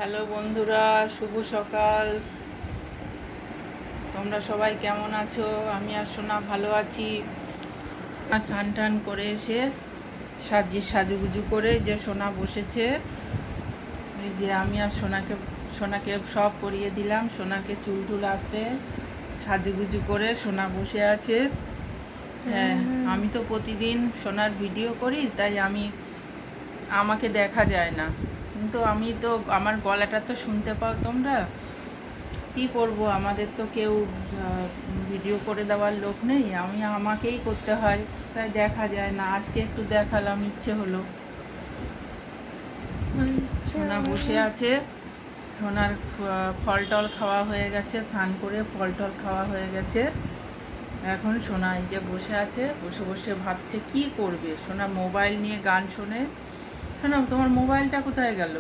Hello বন্ধুরা, শুভ সকাল। তোমরা সবাই কেমন আছো? আমি আর সোনা ভালো আছি। আর স্নান টান করে এসে সাজুগুজু করে যে সোনা বসেছে, এই যে আমি আর সোনাকে সব করিয়ে দিলাম। সোনাকে চুল টুল আসছে, সাজুগুজু করে সোনা বসে আছে। হ্যাঁ, আমি তো প্রতিদিন সোনার ভিডিও করি, তাই আমাকে দেখা যায় না, কিন্তু আমার গলাটা তো শুনতে পাও তোমরা। কি করব, আমাদের তো কেউ ভিডিও করে দেওয়ার লোক নেই, আমাকেই করতে হয়, তাই দেখা যায় না। আজকে একটু দেখালাম, ইচ্ছে হলো। সোনা বসে আছে, সোনার ফল টল খাওয়া হয়ে গেছে, স্নান করে ফল টল খাওয়া হয়ে গেছে। এখন সোনা এই যে বসে আছে, বসে বসে ভাবছে কি করবে। সোনা মোবাইল নিয়ে গান শোনে। সোনা, তোমার মোবাইলটা কোথায় গেল?